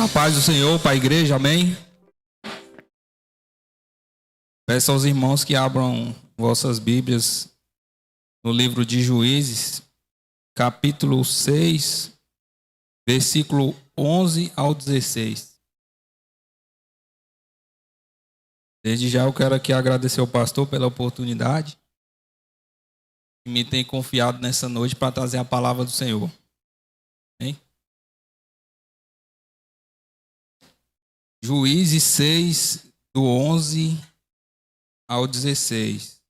A paz do Senhor para a igreja, amém? Peço aos irmãos que abram vossas Bíblias no livro de Juízes, capítulo 6, versículo 11 ao 16. Desde já eu quero aqui agradecer ao pastor pela oportunidade que me tem confiado nessa noite para trazer a palavra do Senhor. Amém? Juízes 6, do 11 ao 16.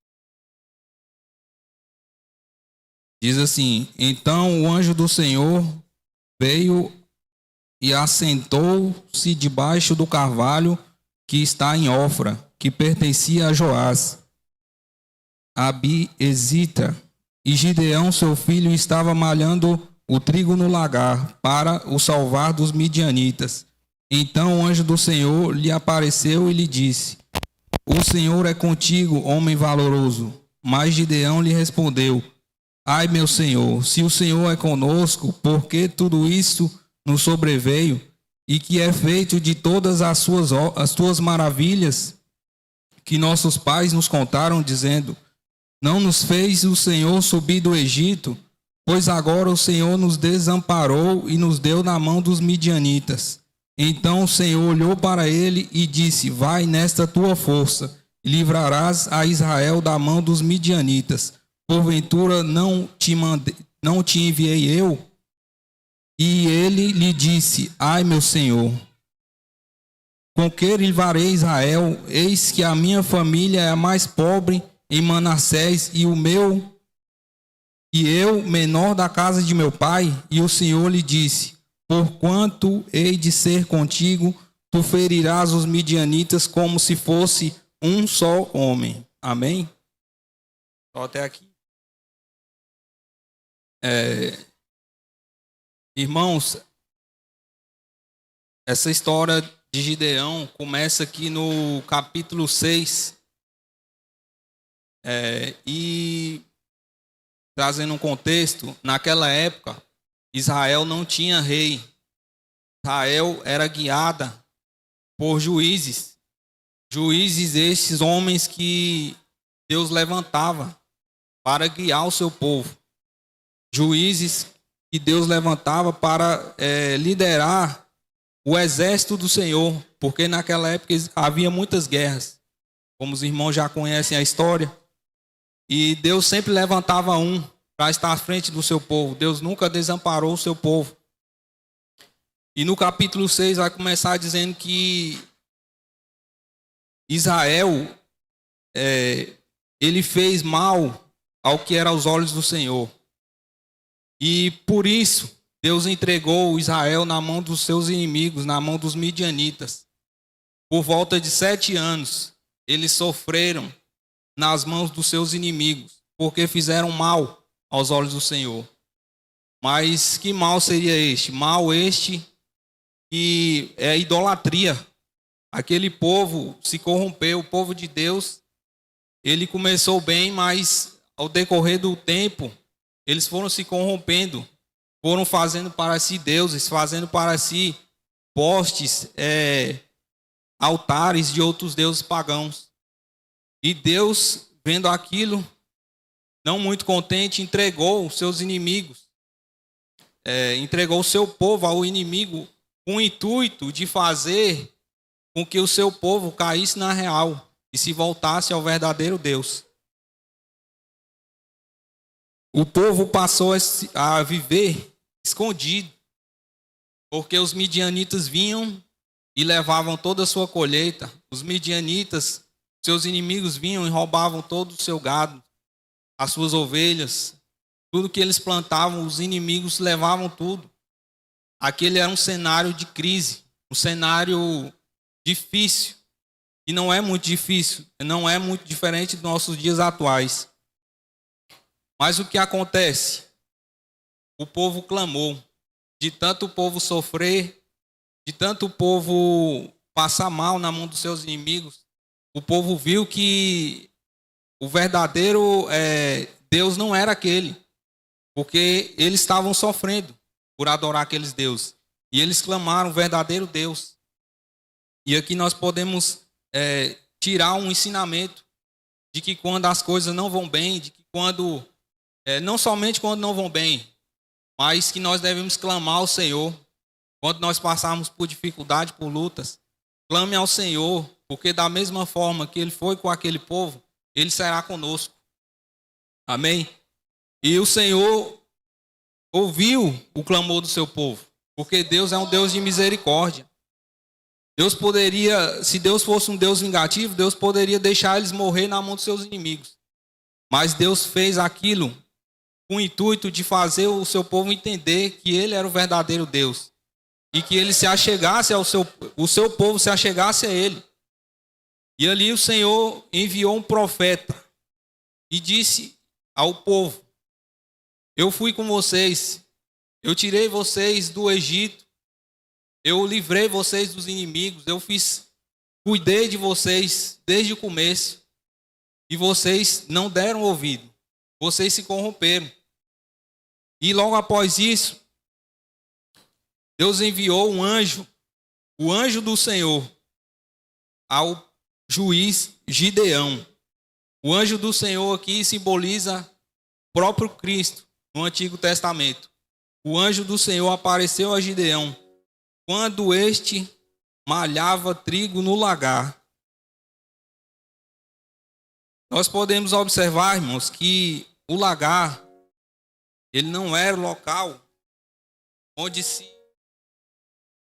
Diz assim: Então o anjo do Senhor veio e assentou-se debaixo do carvalho que está em Ofra, que pertencia a Joás, Abiezita, e Gideão, seu filho, estava malhando o trigo no lagar para o salvar dos midianitas. Então o anjo do Senhor lhe apareceu e lhe disse: O Senhor é contigo, homem valoroso. Mas Gideão lhe respondeu: Ai, meu Senhor, se o Senhor é conosco, por que tudo isso nos sobreveio? E que é feito de todas as tuas maravilhas que nossos pais nos contaram, dizendo: Não nos fez o Senhor subir do Egito, pois agora o Senhor nos desamparou e nos deu na mão dos midianitas. Então o Senhor olhou para ele e disse: Vai nesta tua força, e livrarás a Israel da mão dos midianitas. Porventura não te enviei eu? E ele lhe disse: Ai, meu Senhor, com que livrarei Israel? Eis que a minha família é a mais pobre em Manassés, e eu, menor da casa de meu pai. E o Senhor lhe disse: Porquanto hei de ser contigo, tu ferirás os midianitas como se fosse um só homem. Amém? Só até aqui. Irmãos, essa história de Gideão começa aqui no capítulo 6. E trazendo um contexto, naquela época, Israel não tinha rei. Israel era guiada por juízes. Juízes estes homens que Deus levantava para guiar o seu povo. Juízes que Deus levantava para liderar o exército do Senhor, porque naquela época havia muitas guerras, como os irmãos já conhecem a história, e Deus sempre levantava um para estar à frente do seu povo. Deus nunca desamparou o seu povo. E no capítulo 6 vai começar dizendo que Israel, ele fez mal ao que era aos olhos do Senhor. E por isso, Deus entregou Israel na mão dos seus inimigos, na mão dos midianitas. Por volta de 7 anos, eles sofreram nas mãos dos seus inimigos, porque fizeram mal aos olhos do Senhor. Mas que mal seria este? Mal este que é a idolatria. Aquele povo se corrompeu, o povo de Deus, ele começou bem, mas ao decorrer do tempo, eles foram se corrompendo, foram fazendo para si deuses, fazendo para si postes, altares de outros deuses pagãos. E Deus, vendo aquilo, não muito contente, entregou os seus inimigos, entregou o seu povo ao inimigo, com o intuito de fazer com que o seu povo caísse na real e se voltasse ao verdadeiro Deus. O povo passou a viver escondido, porque os midianitas vinham e levavam toda a sua colheita. Os midianitas, seus inimigos, vinham e roubavam todo o seu gado, as suas ovelhas, tudo que eles plantavam, os inimigos levavam tudo. Aquele era um cenário de crise, um cenário difícil, e não é muito difícil, não é muito diferente dos nossos dias atuais. Mas o que acontece? O povo clamou, de tanto o povo sofrer, de tanto o povo passar mal na mão dos seus inimigos, o povo viu que o verdadeiro Deus não era aquele, porque eles estavam sofrendo por adorar aqueles deuses. E eles clamaram o verdadeiro Deus. E aqui nós podemos tirar um ensinamento de que quando as coisas não vão bem, de que quando, não somente quando não vão bem, mas que nós devemos clamar ao Senhor. Quando nós passarmos por dificuldade, por lutas, clame ao Senhor, porque da mesma forma que Ele foi com aquele povo, Ele será conosco. Amém? E o Senhor ouviu o clamor do seu povo, porque Deus é um Deus de misericórdia. Deus poderia, se Deus fosse um Deus vingativo, Deus poderia deixar eles morrer na mão dos seus inimigos. Mas Deus fez aquilo com o intuito de fazer o seu povo entender que Ele era o verdadeiro Deus. E que Ele se achegasse o seu povo se achegasse a Ele. E ali o Senhor enviou um profeta e disse ao povo: eu fui com vocês, eu tirei vocês do Egito, eu livrei vocês dos inimigos, cuidei de vocês desde o começo, e vocês não deram ouvido, vocês se corromperam. E logo após isso, Deus enviou um anjo, o anjo do Senhor, ao juiz Gideão. O anjo do Senhor aqui simboliza o próprio Cristo no Antigo Testamento. O anjo do Senhor apareceu a Gideão quando este malhava trigo no lagar. Nós podemos observar, irmãos, que o lagar, ele não era o local onde se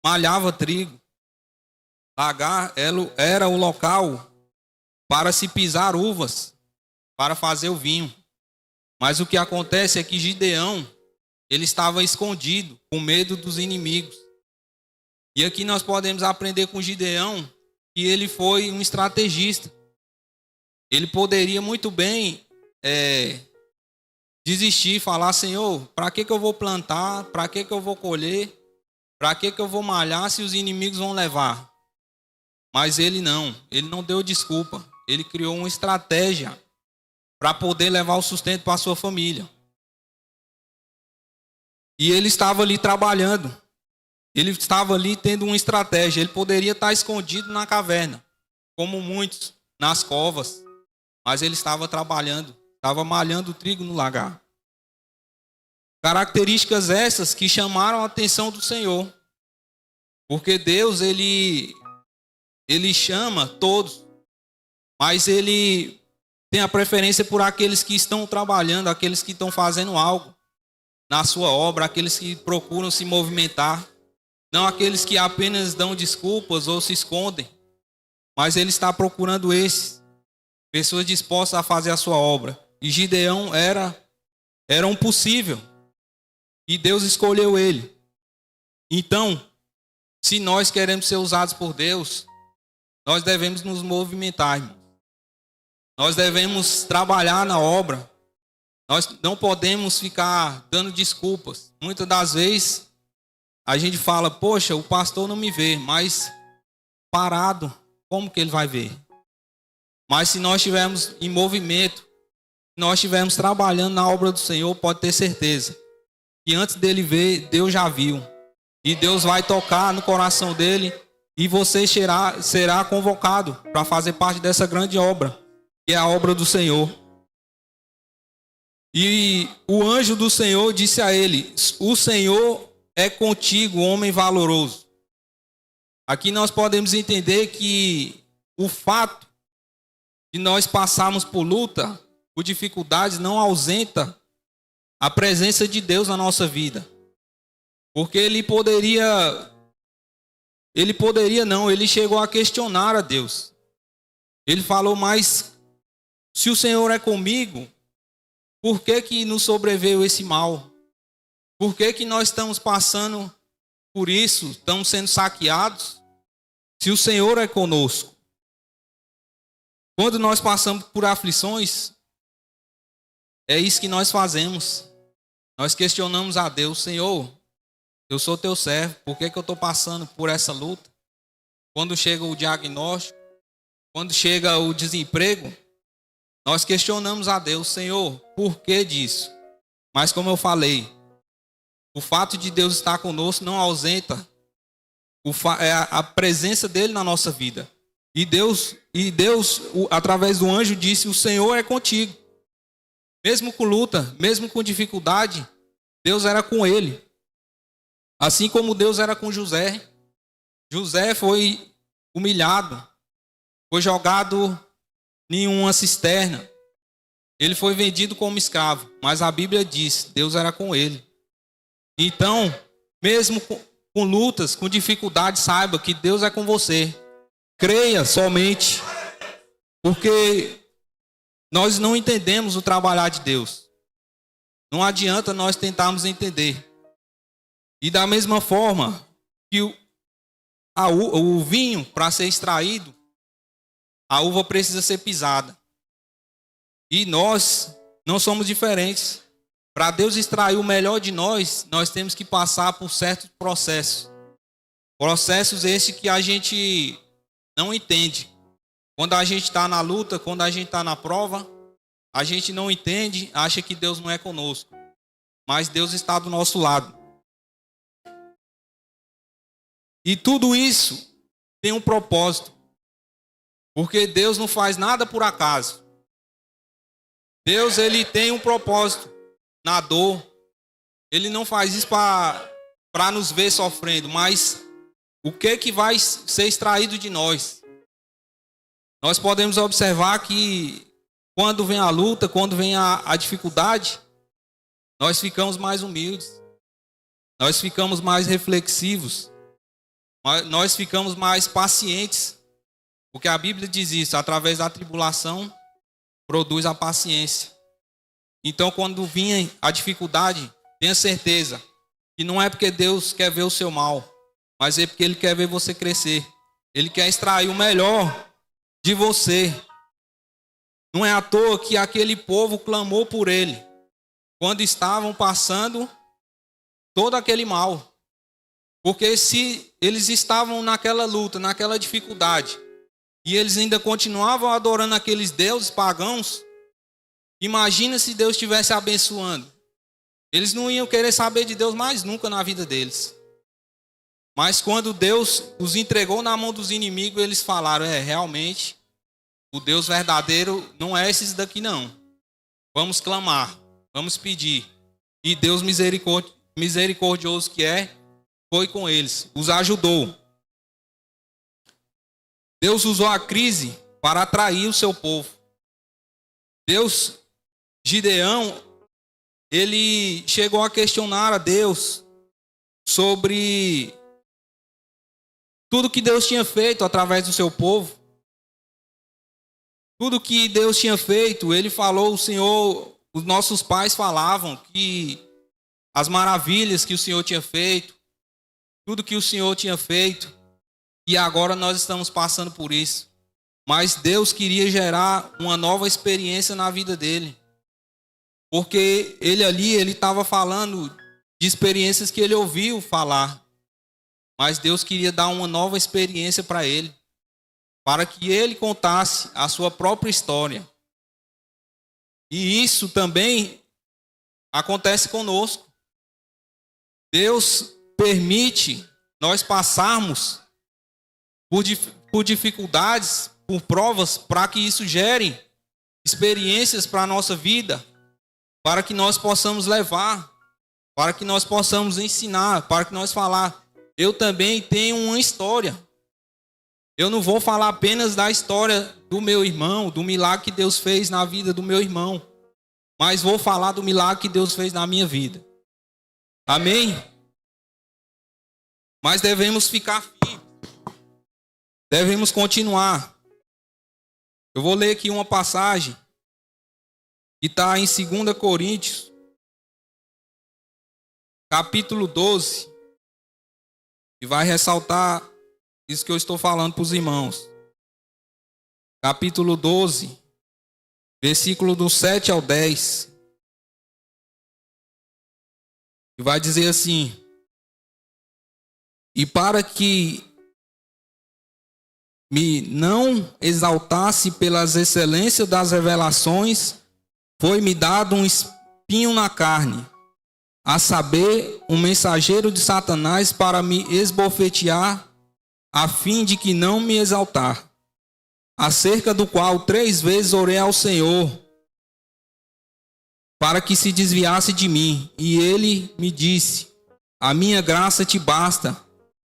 malhava trigo. Lagar era o local para se pisar uvas, para fazer o vinho. Mas o que acontece é que Gideão, ele estava escondido, com medo dos inimigos. E aqui nós podemos aprender com Gideão que ele foi um estrategista. Ele poderia muito bem desistir, falar: Senhor, para que eu vou plantar? Para que eu vou colher? Para que eu vou malhar se os inimigos vão levar? Mas ele não deu desculpa. Ele criou uma estratégia para poder levar o sustento para a sua família. E ele estava ali trabalhando. Ele estava ali tendo uma estratégia. Ele poderia estar escondido na caverna, como muitos, nas covas. Mas ele estava trabalhando, estava malhando o trigo no lagar. Características essas que chamaram a atenção do Senhor. Porque Deus, ele chama todos, mas Ele tem a preferência por aqueles que estão trabalhando, aqueles que estão fazendo algo na sua obra, aqueles que procuram se movimentar, não aqueles que apenas dão desculpas ou se escondem, mas Ele está procurando esses, pessoas dispostas a fazer a sua obra. E Gideão era um possível, e Deus escolheu ele. Então, se nós queremos ser usados por Deus, nós devemos nos movimentar, irmão. Nós devemos trabalhar na obra. Nós não podemos ficar dando desculpas. Muitas das vezes a gente fala: poxa, o pastor não me vê, mas parado, como que ele vai ver? Mas se nós estivermos em movimento, se nós estivermos trabalhando na obra do Senhor, pode ter certeza que antes dele ver, Deus já viu. E Deus vai tocar no coração dele e você será convocado para fazer parte dessa grande obra, que é a obra do Senhor. E o anjo do Senhor disse a ele: o Senhor é contigo, homem valoroso. Aqui nós podemos entender que o fato de nós passarmos por luta, por dificuldades, não ausenta a presença de Deus na nossa vida. Porque ele chegou a questionar a Deus. Ele falou: mas se o Senhor é comigo, por que nos sobreveio esse mal? Por que nós estamos passando por isso? Estamos sendo saqueados? Se o Senhor é conosco. Quando nós passamos por aflições, é isso que nós fazemos. Nós questionamos a Deus: Senhor, eu sou teu servo, por que eu estou passando por essa luta? Quando chega o diagnóstico, quando chega o desemprego, nós questionamos a Deus: Senhor, por que disso? Mas como eu falei, O fato de Deus estar conosco não ausenta a presença dele na nossa vida. E Deus, através do anjo, disse: o Senhor é contigo. Mesmo com luta, mesmo com dificuldade, Deus era com ele. Assim como Deus era com José. José foi humilhado, foi jogado em uma cisterna. Ele foi vendido como escravo, mas a Bíblia diz: Deus era com ele. Então, mesmo com lutas, com dificuldades, saiba que Deus é com você. Creia somente, porque nós não entendemos o trabalhar de Deus. Não adianta nós tentarmos entender. E da mesma forma que o vinho, para ser extraído, a uva precisa ser pisada. E nós não somos diferentes. Para Deus extrair o melhor de nós, nós temos que passar por certos processos. Processos esses que a gente não entende. Quando a gente está na luta, quando a gente está na prova, a gente não entende, acha que Deus não é conosco. Mas Deus está do nosso lado. E tudo isso tem um propósito. Porque Deus não faz nada por acaso. Deus, ele tem um propósito na dor. Ele não faz isso para nos ver sofrendo, mas o que vai ser extraído de nós? Nós podemos observar que quando vem a luta, quando vem a dificuldade, nós ficamos mais humildes. Nós ficamos mais reflexivos. Nós ficamos mais pacientes. Porque a Bíblia diz isso: através da tribulação produz a paciência. Então, quando vinha a dificuldade, tenha certeza que não é porque Deus quer ver o seu mal, mas é porque Ele quer ver você crescer. Ele quer extrair o melhor de você. Não é à toa que aquele povo clamou por Ele quando estavam passando todo aquele mal. Porque se eles estavam naquela luta, naquela dificuldade, e eles ainda continuavam adorando aqueles deuses pagãos, imagina se Deus estivesse abençoando. Eles não iam querer saber de Deus mais nunca na vida deles. Mas quando Deus os entregou na mão dos inimigos, eles falaram: realmente, o Deus verdadeiro não é esses daqui não. Vamos clamar, vamos pedir. E Deus misericordioso que foi com eles, os ajudou. Deus usou a crise para atrair o seu povo. Gideão, ele chegou a questionar a Deus sobre tudo que Deus tinha feito através do seu povo. Tudo que Deus tinha feito, ele falou: o Senhor, os nossos pais falavam que as maravilhas que o Senhor tinha feito, tudo que o Senhor tinha feito, e agora nós estamos passando por isso. Mas Deus queria gerar uma nova experiência na vida dele. Porque ele estava falando de experiências que ele ouviu falar. Mas Deus queria dar uma nova experiência para ele, para que ele contasse a sua própria história. E isso também acontece conosco. Deus permite nós passarmos por dificuldades, por provas, para que isso gere experiências para a nossa vida, para que nós possamos levar, para que nós possamos ensinar, para que nós falar: eu também tenho uma história. Eu não vou falar apenas da história do meu irmão, do milagre que Deus fez na vida do meu irmão, mas vou falar do milagre que Deus fez na minha vida. Amém? Mas devemos ficar firmes. Devemos continuar. Eu vou ler aqui uma passagem que está em 2 Coríntios, capítulo 12, e vai ressaltar isso que eu estou falando para os irmãos. Capítulo 12, versículo do 7 ao 10. E vai dizer assim: e para que me não exaltasse pelas excelências das revelações, foi-me dado um espinho na carne, a saber, um mensageiro de Satanás para me esbofetear, a fim de que não me exaltar, acerca do qual 3 vezes orei ao Senhor, para que se desviasse de mim. E ele me disse: a minha graça te basta,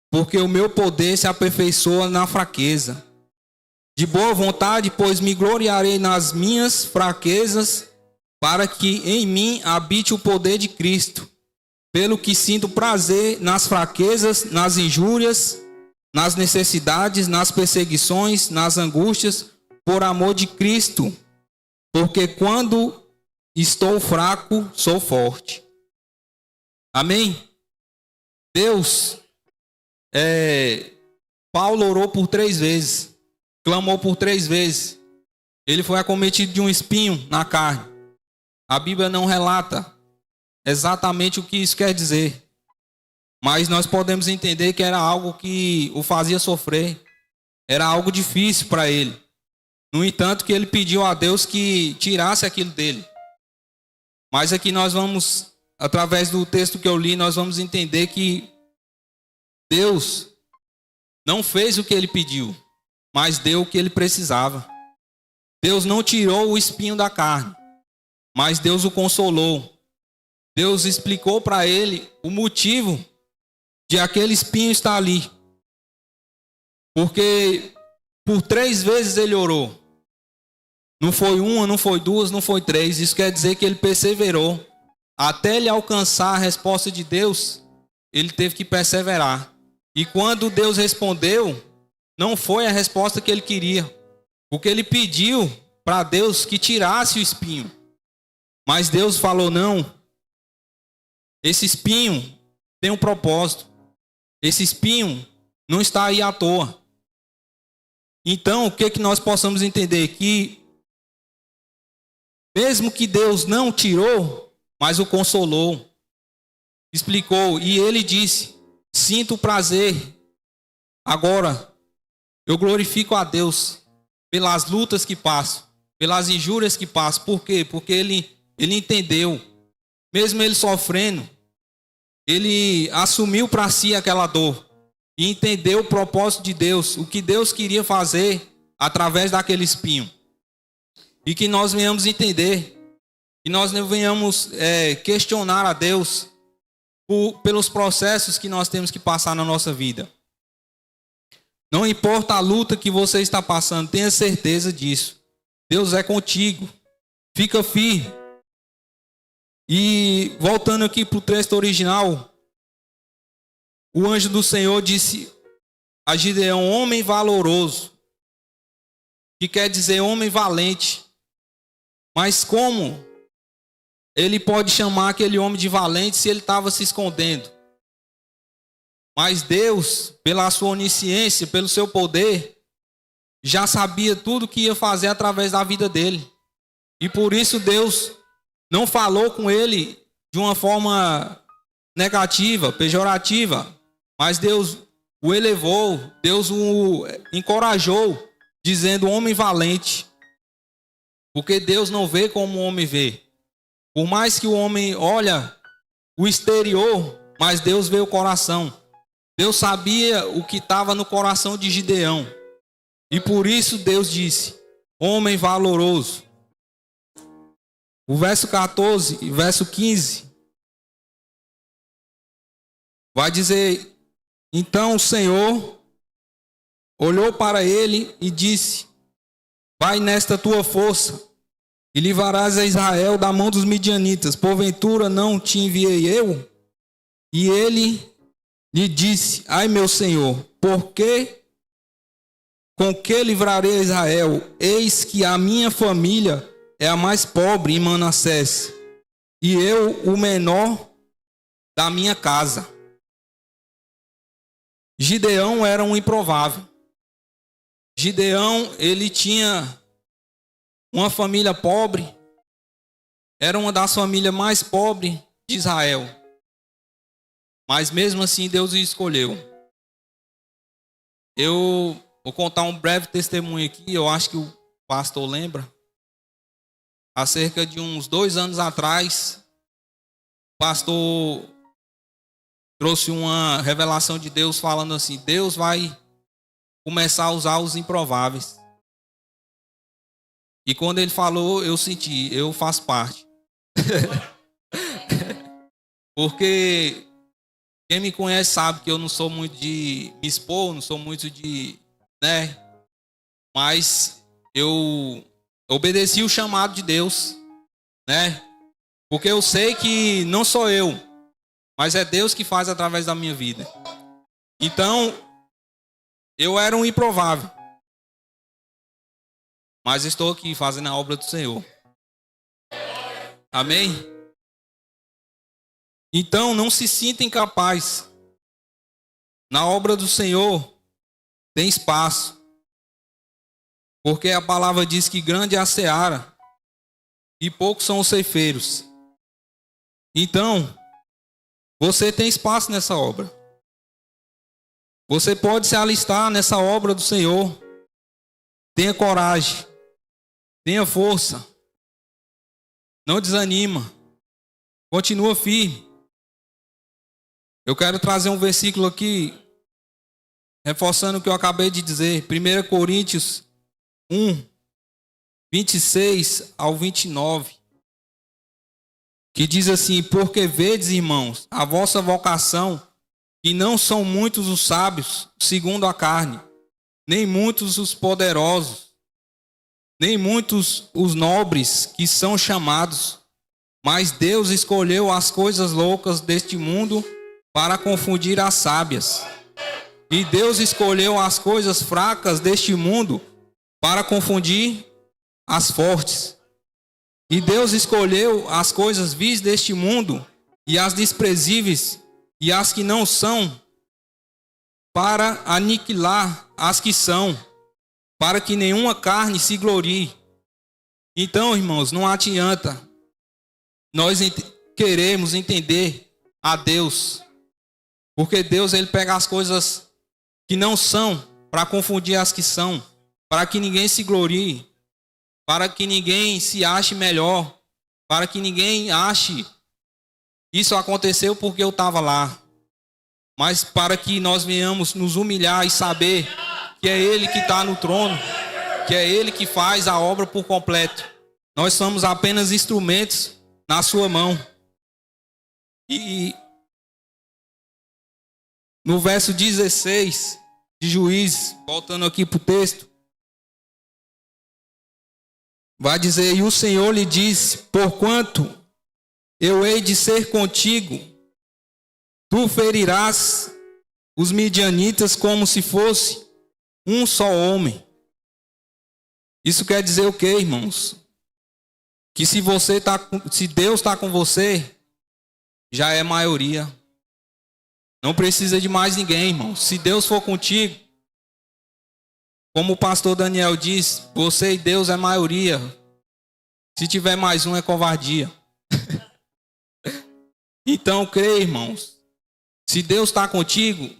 porque o meu poder se aperfeiçoa na fraqueza. De boa vontade, pois me gloriarei nas minhas fraquezas, para que em mim habite o poder de Cristo. Pelo que sinto prazer nas fraquezas, nas injúrias, nas necessidades, nas perseguições, nas angústias, por amor de Cristo. Porque quando estou fraco, sou forte. Amém? Deus, Paulo orou por 3 vezes, clamou por 3 vezes. Ele foi acometido de um espinho na carne. A Bíblia não relata exatamente o que isso quer dizer, mas nós podemos entender que era algo que o fazia sofrer, era algo difícil para ele. No entanto, que ele pediu a Deus que tirasse aquilo dele. Mas aqui nós vamos, através do texto que eu li, nós vamos entender que Deus não fez o que ele pediu, mas deu o que ele precisava. Deus não tirou o espinho da carne, mas Deus o consolou. Deus explicou para ele o motivo de aquele espinho estar ali. Porque por 3 vezes ele orou. Não foi 1, não foi 2, não foi 3. Isso quer dizer que ele perseverou. Até ele alcançar a resposta de Deus, ele teve que perseverar. E quando Deus respondeu, não foi a resposta que ele queria. Porque ele pediu para Deus que tirasse o espinho. Mas Deus falou: não. Esse espinho tem um propósito. Esse espinho não está aí à toa. Então, o que nós possamos entender? Que mesmo que Deus não tirou, mas o consolou, explicou, e ele disse: sinto prazer. Agora, eu glorifico a Deus pelas lutas que passo, pelas injúrias que passo. Por quê? Porque ele entendeu. Mesmo ele sofrendo, ele assumiu para si aquela dor e entendeu o propósito de Deus, o que Deus queria fazer através daquele espinho. E que nós venhamos entender, que nós não venhamos questionar a Deus pelos processos que nós temos que passar na nossa vida. Não importa a luta que você está passando, tenha certeza disso. Deus é contigo. Fica firme. E voltando aqui para o texto original, o anjo do Senhor disse a Gideão: homem valoroso, que quer dizer homem valente. Mas como ele pode chamar aquele homem de valente se ele estava se escondendo? Mas Deus, pela sua onisciência, pelo seu poder, já sabia tudo o que ia fazer através da vida dele. E por isso Deus não falou com ele de uma forma negativa, pejorativa, mas Deus o elevou, Deus o encorajou, dizendo: homem valente. Porque Deus não vê como o homem vê. Por mais que o homem olha o exterior, mas Deus vê o coração. Deus sabia o que estava no coração de Gideão. E por isso Deus disse: homem valoroso. O verso 14 e verso 15 vai dizer: então o Senhor olhou para ele e disse: vai nesta tua força e livrarás a Israel da mão dos midianitas. Porventura não te enviei eu? E ele lhe disse: ai meu Senhor, por que? Com que livrarei a Israel? Eis que a minha família é a mais pobre em Manassés, e eu o menor da minha casa. Gideão era um improvável. Gideão, ele tinha uma família pobre, era uma das famílias mais pobres de Israel. Mas mesmo assim Deus o escolheu. Eu vou contar um breve testemunho aqui, eu acho que o pastor lembra. Há cerca de uns 2 anos atrás, o pastor trouxe uma revelação de Deus falando assim: Deus vai começar a usar os improváveis. E quando ele falou, eu senti, eu faço parte. Porque quem me conhece sabe que eu não sou muito de me expor, não sou muito de, né? Mas eu obedeci o chamado de Deus, né? Porque eu sei que não sou eu, mas é Deus que faz através da minha vida. Então, eu era um improvável, mas estou aqui fazendo a obra do Senhor. Amém? Então, não se sinta incapaz. Na obra do Senhor tem espaço. Porque a palavra diz que grande é a seara e poucos são os ceifeiros. Então, você tem espaço nessa obra. Você pode se alistar nessa obra do Senhor. Tenha coragem. Tenha força. Não desanima. Continua firme. Eu quero trazer um versículo aqui, reforçando o que eu acabei de dizer. 1 Coríntios 1, 26 ao 29. Que diz assim: porque vedes, irmãos, a vossa vocação, que não são muitos os sábios, segundo a carne, nem muitos os poderosos, nem muitos os nobres que são chamados, mas Deus escolheu as coisas loucas deste mundo para confundir as sábias. E Deus escolheu as coisas fracas deste mundo para confundir as fortes. E Deus escolheu as coisas vis deste mundo e as desprezíveis e as que não são para aniquilar as que são, para que nenhuma carne se glorie. Então, irmãos, não adianta nós queremos entender a Deus, porque Deus, ele pega as coisas que não são para confundir as que são, para que ninguém se glorie, para que ninguém se ache melhor, para que ninguém ache isso aconteceu porque eu estava lá, mas para que nós venhamos nos humilhar e saber que é Ele que está no trono, que é Ele que faz a obra por completo. Nós somos apenas instrumentos na sua mão. E no verso 16 de Juízes, voltando aqui para o texto, vai dizer: e o Senhor lhe disse: porquanto eu hei de ser contigo, tu ferirás os midianitas como se fosse um só homem. Isso quer dizer o quê, irmãos? Que se Deus está com você, já é maioria. Não precisa de mais ninguém, irmão. Se Deus for contigo, como o pastor Daniel diz, você e Deus é maioria. Se tiver mais um, é covardia. Então, creia, irmãos. Se Deus está contigo,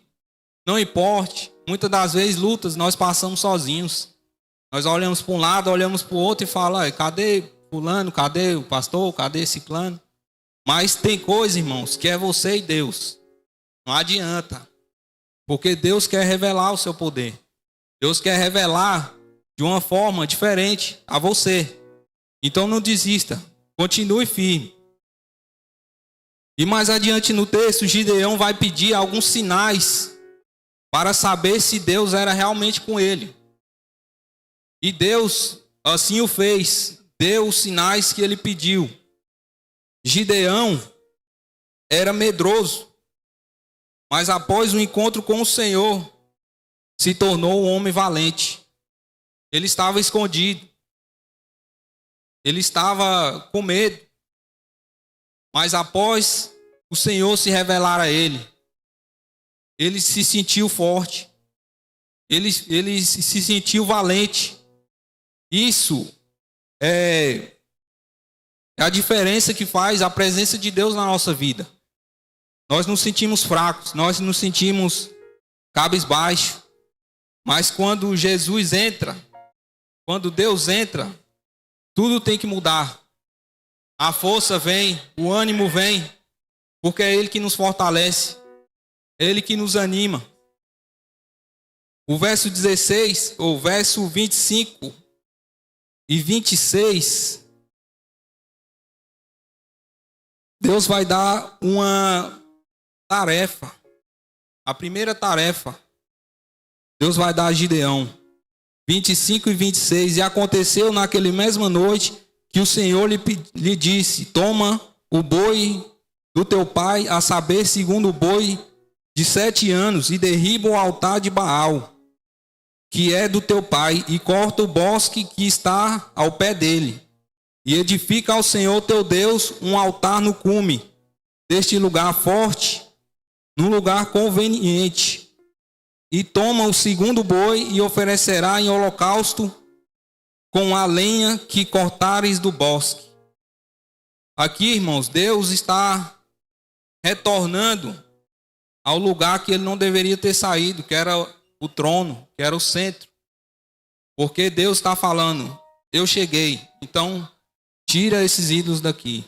não importe. Muitas das vezes, lutas, nós passamos sozinhos. Nós olhamos para um lado, olhamos para o outro e falamos: cadê fulano, cadê o pastor, cadê ciclano? Mas tem coisa, irmãos, que é você e Deus. Não adianta. Porque Deus quer revelar o seu poder. Deus quer revelar de uma forma diferente a você. Então não desista. Continue firme. E mais adiante no texto, Gideão vai pedir alguns sinais para saber se Deus era realmente com ele. E Deus assim o fez. Deu os sinais que ele pediu. Gideão era medroso, mas após o encontro com o Senhor, se tornou um homem valente. Ele estava escondido. Ele estava com medo. Mas após o Senhor se revelar a ele, ele se sentiu forte. Ele se sentiu valente. Isso é a diferença que faz a presença de Deus na nossa vida. Nós nos sentimos fracos, nós nos sentimos cabisbaixos. Mas quando Jesus entra, quando Deus entra, tudo tem que mudar. A força vem, o ânimo vem. porque é Ele que nos fortalece, é Ele que nos anima. O verso 16, ou verso 25 e 26, Deus vai dar uma tarefa. A primeira tarefa, Deus vai dar a Gideão. 25 e 26. E aconteceu naquela mesma noite que o Senhor lhe disse: toma o boi do teu pai, a saber, segundo o boi de 7 anos, e derriba o altar de Baal, que é do teu pai, e corta o bosque que está ao pé dele, e edifica ao Senhor teu Deus um altar no cume deste lugar forte, num lugar conveniente. E toma o segundo boi e oferecerá em holocausto com a lenha que cortares do bosque. Aqui, irmãos, Deus está retornando ao lugar que ele não deveria ter saído, que era o trono, que era o centro. Porque Deus está falando: eu cheguei, então tira esses ídolos daqui.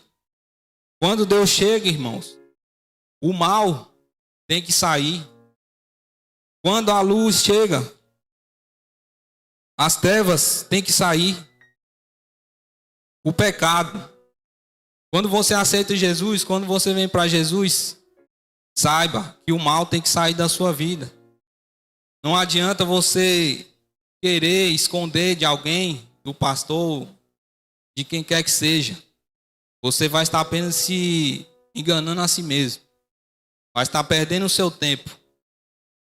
Quando Deus chega, irmãos, o mal tem que sair. Quando a luz chega, as trevas têm que sair. O pecado. Quando você aceita Jesus, quando você vem para Jesus, saiba que o mal tem que sair da sua vida. Não adianta você querer esconder de alguém, do pastor, de quem quer que seja. Você vai estar apenas se enganando a si mesmo. Vai estar perdendo o seu tempo.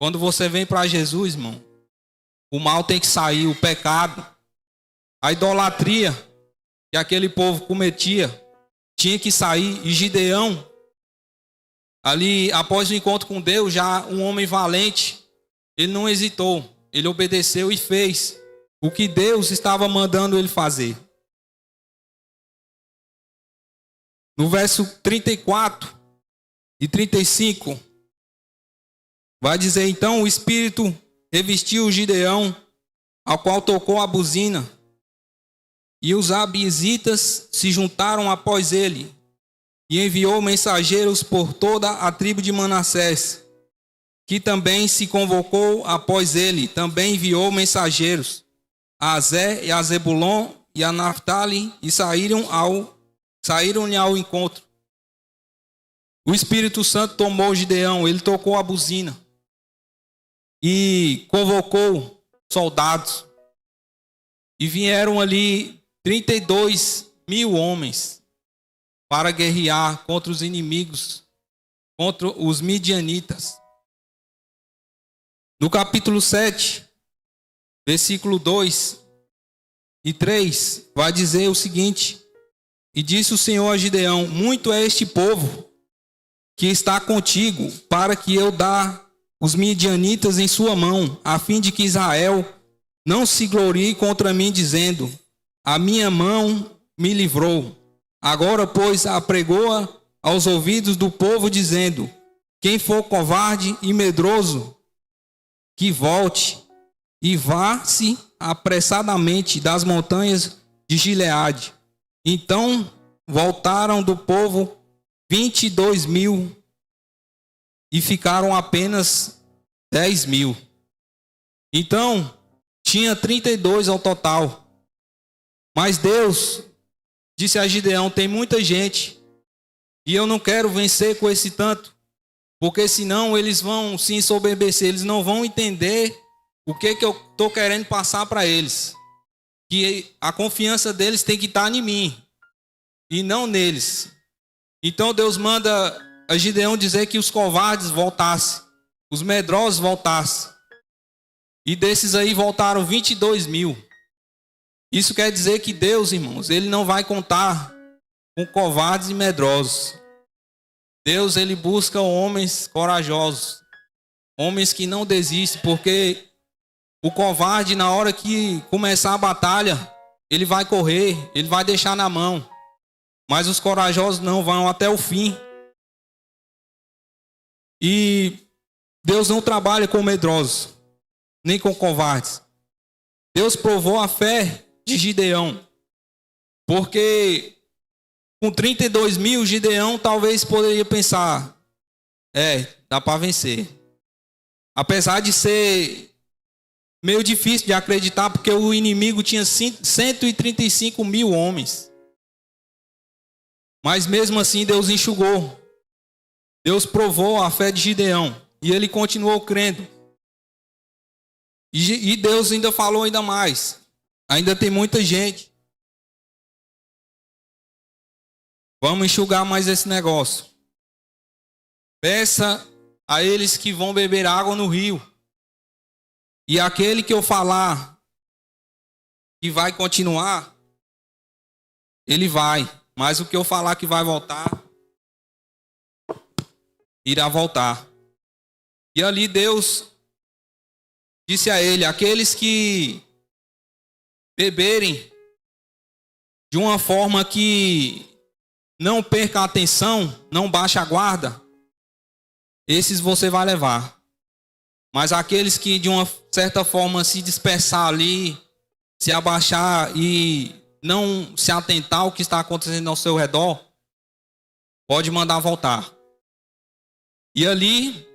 Quando você vem para Jesus, irmão, o mal tem que sair, o pecado, a idolatria que aquele povo cometia, tinha que sair. E Gideão, ali após o encontro com Deus, já um homem valente, ele não hesitou, ele obedeceu e fez o que Deus estava mandando ele fazer. No verso 34 e 35, vai dizer: então o Espírito revestiu Gideão, ao qual tocou a buzina, e os abiesitas se juntaram após ele, e enviou mensageiros por toda a tribo de Manassés, que também se convocou após ele. Também enviou mensageiros a Azé e a Zebulon e a Naftali, e saíram-lhe ao encontro. O Espírito Santo tomou Gideão, ele tocou a buzina e convocou soldados. E vieram ali 32 mil homens para guerrear contra os inimigos, contra os midianitas. No capítulo 7, versículo 2 e 3, vai dizer o seguinte: e disse o Senhor a Gideão: muito é este povo que está contigo, para que eu dá os midianitas em sua mão, a fim de que Israel não se glorie contra mim, dizendo: a minha mão me livrou. Agora, pois, apregoa aos ouvidos do povo, dizendo: quem for covarde e medroso, que volte e vá-se apressadamente das montanhas de Gileade. Então voltaram do povo 22 mil e ficaram apenas 10 mil. Então tinha 32 ao total. Mas Deus disse a Gideão: tem muita gente e eu não quero vencer com esse tanto, porque senão eles vão se ensoberbecer, eles não vão entender o que eu estou querendo passar para eles. Que a confiança deles tem que estar em mim e não neles. Então Deus manda a Gideão dizer que os covardes voltassem, os medrosos voltassem. E desses aí voltaram 22 mil. Isso quer dizer que Deus, irmãos, ele não vai contar com covardes e medrosos. Deus, ele busca homens corajosos, homens que não desistem, porque o covarde, na hora que começar a batalha, ele vai correr, ele vai deixar na mão. Mas os corajosos não, vão até o fim. E Deus não trabalha com medrosos, nem com covardes. Deus provou a fé de Gideão, porque Com 32 mil, Gideão talvez poderia pensar, dá para vencer. Apesar de ser meio difícil de acreditar, porque o inimigo tinha 135 mil homens. Mas mesmo assim Deus enxugou. Deus provou a fé de Gideão. E ele continuou crendo. E Deus ainda falou ainda mais. Ainda tem muita gente. Vamos enxugar mais esse negócio. Peça a eles que vão beber água no rio. E aquele que eu falar que vai continuar, ele vai. Mas o que eu falar que vai voltar, irá voltar. E ali Deus disse a ele, aqueles que beberem de uma forma que não perca a atenção, não baixe a guarda, esses você vai levar. Mas aqueles que de uma certa forma se dispersar ali, se abaixar e não se atentar ao que está acontecendo ao seu redor, pode mandar voltar. E ali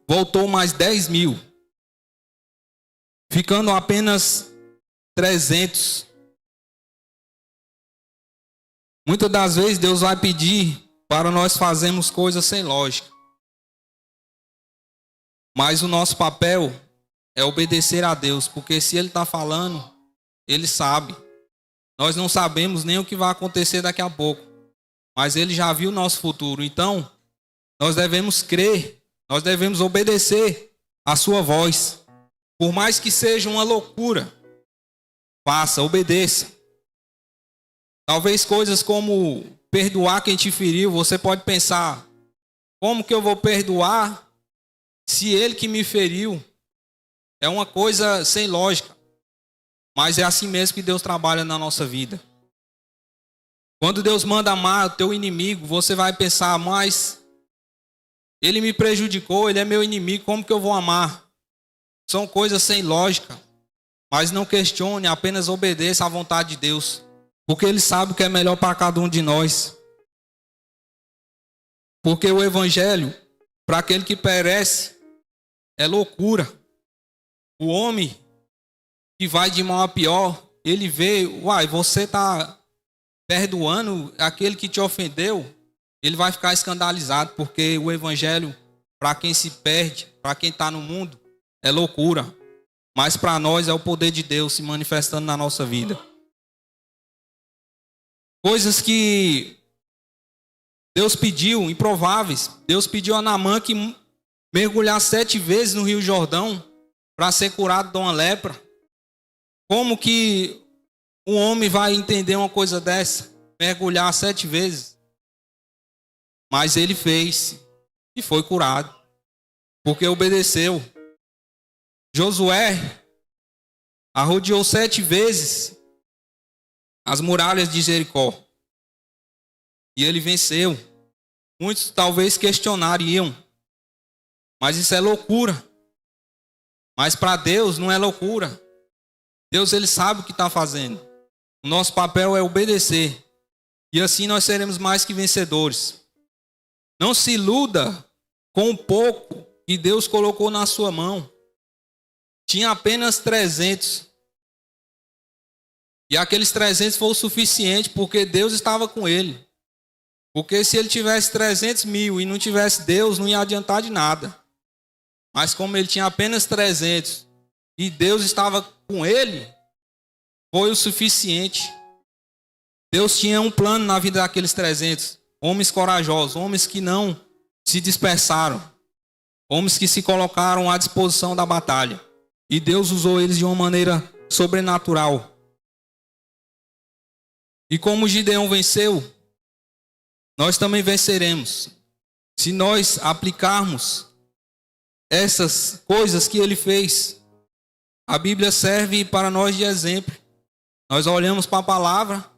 voltou mais 10 mil, ficando apenas 300. Muitas das vezes Deus vai pedir para nós fazermos coisas sem lógica. Mas o nosso papel é obedecer a Deus, porque se Ele está falando, Ele sabe. Nós não sabemos nem o que vai acontecer daqui a pouco, mas Ele já viu o nosso futuro. Então, nós devemos crer, nós devemos obedecer a sua voz. Por mais que seja uma loucura, faça, obedeça. Talvez coisas como perdoar quem te feriu, você pode pensar, como que eu vou perdoar se ele que me feriu? É uma coisa sem lógica. Mas é assim mesmo que Deus trabalha na nossa vida. Quando Deus manda amar o teu inimigo, você vai pensar, mas ele me prejudicou, ele é meu inimigo, como que eu vou amar? São coisas sem lógica. Mas não questione, apenas obedeça à vontade de Deus. Porque Ele sabe o que é melhor para cada um de nós. Porque o Evangelho, para aquele que perece, é loucura. O homem que vai de mal a pior, ele vê, você está perdoando aquele que te ofendeu, ele vai ficar escandalizado, porque o Evangelho, para quem se perde, para quem está no mundo, é loucura. Mas para nós é o poder de Deus se manifestando na nossa vida. Coisas que Deus pediu, improváveis. Deus pediu a Naamã que mergulhar 7 vezes no Rio Jordão para ser curado de uma lepra. Como que um homem vai entender uma coisa dessa? Mergulhar 7 vezes. Mas ele fez e foi curado, porque obedeceu. Josué arrodeou 7 vezes as muralhas de Jericó. E ele venceu. Muitos talvez questionariam, mas isso é loucura. Mas para Deus não é loucura. Deus, Ele sabe o que está fazendo. O nosso papel é obedecer. E assim nós seremos mais que vencedores. Não se iluda com o pouco que Deus colocou na sua mão. Tinha apenas 300. E aqueles 300 foi o suficiente, porque Deus estava com ele. Porque se ele tivesse 300 mil e não tivesse Deus, não ia adiantar de nada. Mas como ele tinha apenas 300 e Deus estava com ele, foi o suficiente. Deus tinha um plano na vida daqueles 300. Homens corajosos, homens que não se dispersaram. Homens que se colocaram à disposição da batalha. E Deus usou eles de uma maneira sobrenatural. E como Gideão venceu, nós também venceremos. Se nós aplicarmos essas coisas que ele fez, a Bíblia serve para nós de exemplo. Nós olhamos para a palavra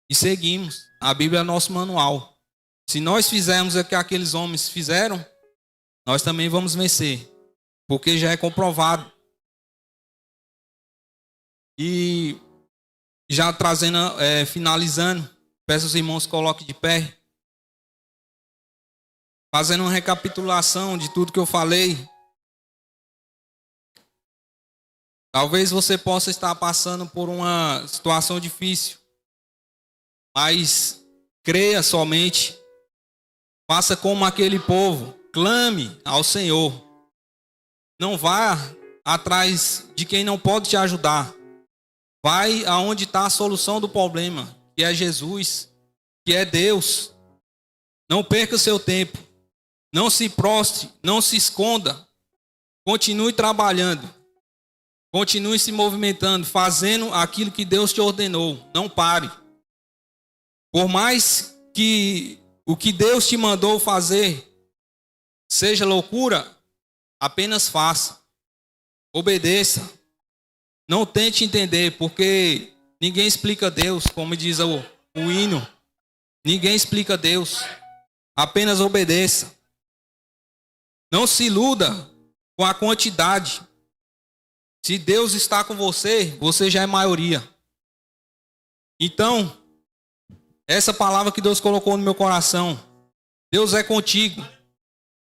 e seguimos. A Bíblia é nosso manual. Se nós fizermos o que aqueles homens fizeram, nós também vamos vencer, porque já é comprovado. E já trazendo, finalizando, Peço aos irmãos que coloquem de pé. Fazendo uma recapitulação de tudo que eu falei. Talvez você possa estar passando por uma situação difícil. Mas creia somente. Faça como aquele povo. Clame ao Senhor. Não vá atrás de quem não pode te ajudar. Vai aonde está a solução do problema, que é Jesus, que é Deus. Não perca seu tempo. Não se prostre, não se esconda. Continue trabalhando. Continue se movimentando, fazendo aquilo que Deus te ordenou. Não pare. Por mais que o que Deus te mandou fazer seja loucura, apenas faça. Obedeça. Não tente entender, porque ninguém explica Deus, como diz o hino. Ninguém explica Deus. Apenas obedeça. Não se iluda com a quantidade. Se Deus está com você, você já é maioria. Então, essa palavra que Deus colocou no meu coração. Deus é contigo.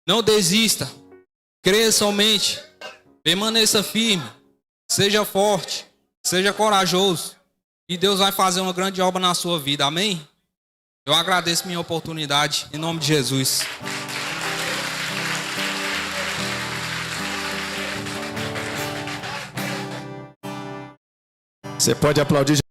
Não desista. Creia somente. Permaneça firme. Seja forte. Seja corajoso. E Deus vai fazer uma grande obra na sua vida. Amém? Eu agradeço minha oportunidade. Em nome de Jesus. Você pode aplaudir.